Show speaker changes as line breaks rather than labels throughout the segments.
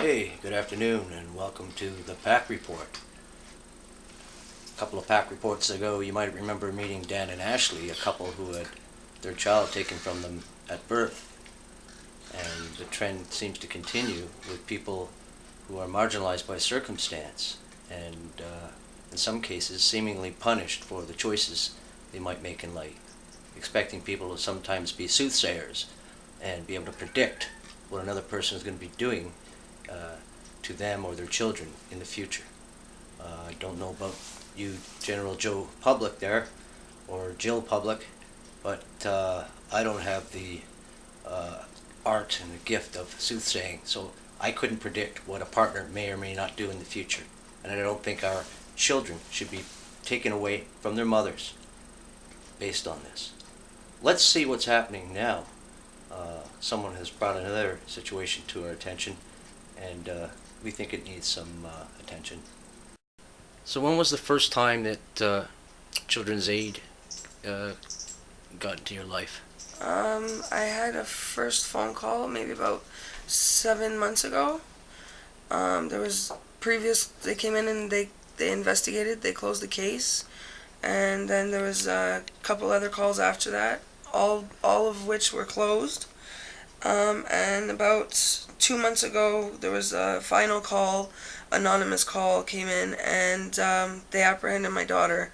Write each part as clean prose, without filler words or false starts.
Hey, good afternoon and welcome to the PACC Report. A couple of PACC reports ago, you might remember meeting Dan and Ashley, a couple who had their child taken from them at birth. And the trend seems to continue with people who are marginalized by circumstance and in some cases seemingly punished for the choices they might make in life, expecting people to sometimes be soothsayers and be able to predict what another person is going to be doing to them or their children in the future. I don't know about you, General Joe Public there, or Jill Public, but I don't have the art and the gift of soothsaying, so I couldn't predict what a partner may or may not do in the future. And I don't think our children should be taken away from their mothers based on this. Let's see what's happening now. Someone has brought another situation to our attention, and we think it needs some attention. So when was the first time that Children's Aid got into your life?
I had a first phone call maybe about 7 months ago. There was they came in and they investigated, they closed the case, and then there was a couple other calls after that, all of which were closed. And about 2 months ago, there was a final call, anonymous call came in, and they apprehended my daughter.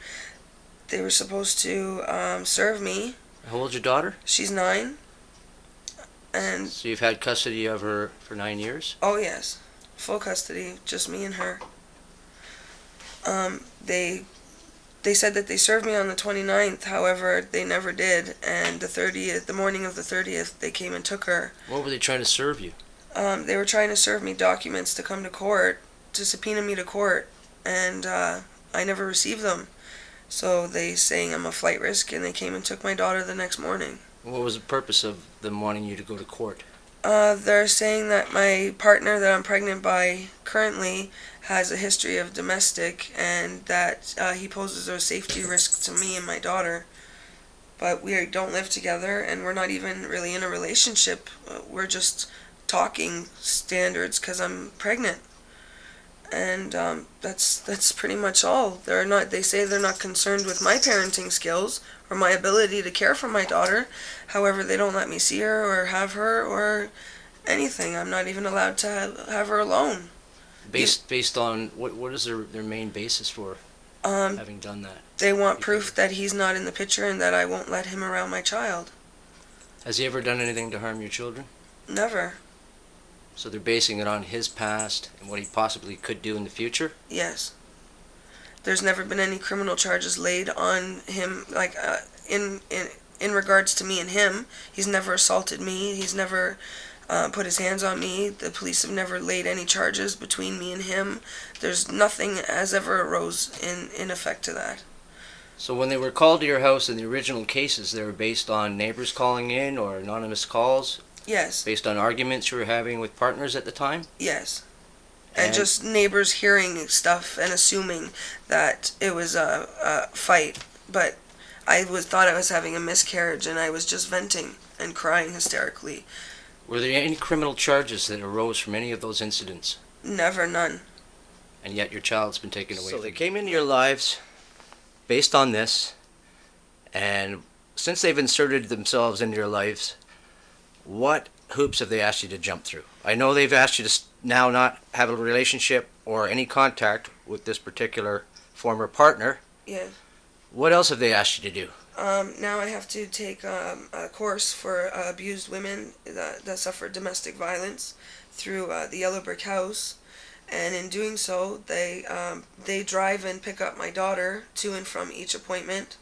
They were supposed to serve me.
How old's your daughter?
She's 9. And
so you've had custody of her for 9 years?
Oh yes, full custody, just me and her. They said that they served me on the 29th, however, they never did, and the morning of the 30th, they came and took her.
What were they trying to serve you?
They were trying to serve me documents to come to court, to subpoena me to court, and I never received them. So they saying I'm a flight risk, and they came and took my daughter the next morning.
What was the purpose of them wanting you to go to court?
They're saying that my partner that I'm pregnant by currently has a history of domestic, and that he poses a safety risk to me and my daughter. But we don't live together, and we're not even really in a relationship. We're just talking standards because I'm pregnant. And that's pretty much all. They say they're not concerned with my parenting skills or my ability to care for my daughter. However, they don't let me see her or have her or anything. I'm not even allowed to have her alone.
Based on what is their main basis for having done that?
They want proof that he's not in the picture and that I won't let him around my child.
Has he ever done anything to harm your children?
Never.
So they're basing it on his past and what he possibly could do in the future?
Yes. There's never been any criminal charges laid on him, like in regards to me and him. He's never assaulted me. He's never put his hands on me. The police have never laid any charges between me and him. There's nothing has ever arose in effect to that.
So when they were called to your house in the original cases, they were based on neighbors calling in or anonymous calls?
Yes.
Based on arguments you were having with partners at the time?
Yes. And just neighbors hearing stuff and assuming that it was a fight. But I thought I was having a miscarriage, and I was just venting and crying hysterically.
Were there any criminal charges that arose from any of those incidents?
Never, none.
And yet your child's been taken away. So they came into your lives based on this, and since they've inserted themselves into your lives, what hoops have they asked you to jump through? I know they've asked you to now not have a relationship or any contact with this particular former partner.
Yes.
What else have they asked you to do?
Now I have to take a course for abused women that suffer domestic violence through the Yellow Brick House. And in doing so, they drive and pick up my daughter to and from each appointment.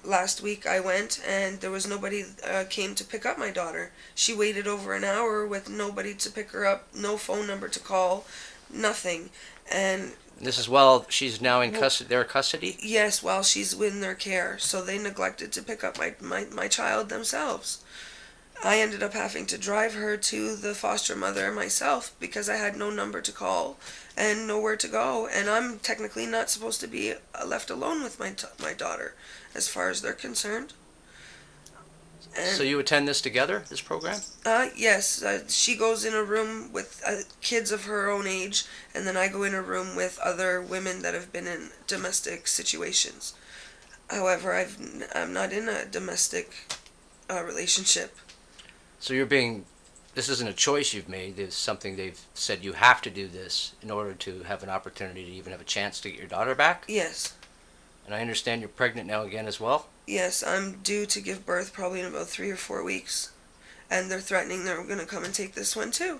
Last week I went and there was nobody came to pick up my daughter. She waited over an hour with nobody to pick her up, no phone number to call, nothing. And
this is while she's now in their custody?
Yes, while she's in their care. So they neglected to pick up my child themselves. I ended up having to drive her to the foster mother myself because I had no number to call and nowhere to go, and I'm technically not supposed to be left alone with my daughter as far as they're concerned.
So you attend this together, this program?
Yes, she goes in a room with kids of her own age, and then I go in a room with other women that have been in domestic situations. However, I'm not in a domestic relationship.
So this isn't a choice you've made. It's something they've said you have to do this in order to have an opportunity to even have a chance to get your daughter back?
Yes.
And I understand you're pregnant now again as well?
Yes, I'm due to give birth probably in about 3 or 4 weeks. And they're threatening they're going to come and take this one too.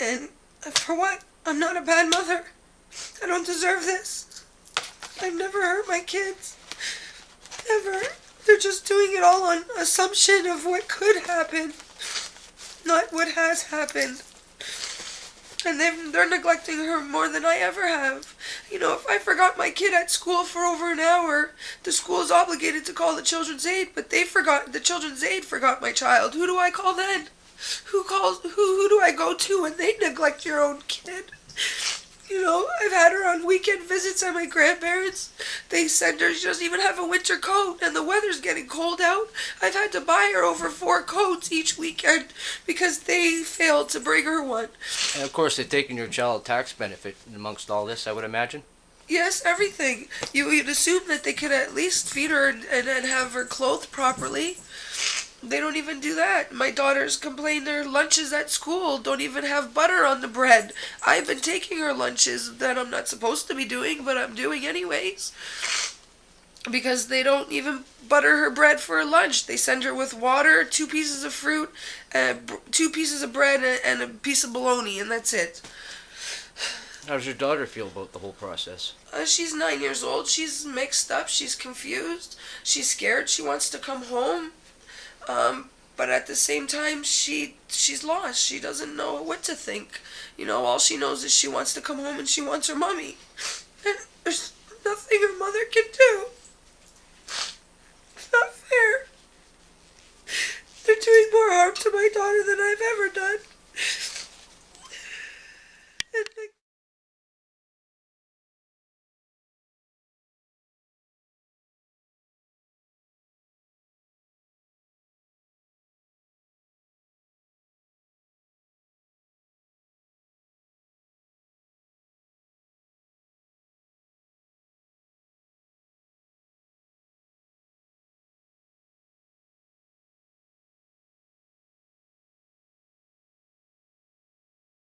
And for what? I'm not a bad mother. I don't deserve this. I've never hurt my kids. Never. They're just doing it all on assumption of what could happen, not what has happened. And they're neglecting her more than I ever have. You know, if I forgot my kid at school for over an hour, the school is obligated to call the Children's Aid, but the Children's Aid forgot my child. Who do I call then? Who do I go to when they neglect your own kid? You know, I've had her on weekend visits at my grandparents'. They send her, she doesn't even have a winter coat, and the weather's getting cold out. I've had to buy her over 4 coats each weekend because they failed to bring her one.
And of course, they've taken your child tax benefit amongst all this, I would imagine?
Yes, everything. You'd assume that they could at least feed her and have her clothed properly. They don't even do that. My daughters complain their lunches at school don't even have butter on the bread. I've been taking her lunches that I'm not supposed to be doing, but I'm doing anyways. Because they don't even butter her bread for her lunch. They send her with water, 2 pieces of fruit, 2 pieces of bread, and a piece of bologna, and that's it.
How does your daughter feel about the whole process?
She's 9 years old. She's mixed up. She's confused. She's scared. She wants to come home. But at the same time, she's lost. She doesn't know what to think. You know, all she knows is she wants to come home and she wants her mommy. And there's nothing her mother can do. It's not fair. They're doing more harm to my daughter than I've ever done.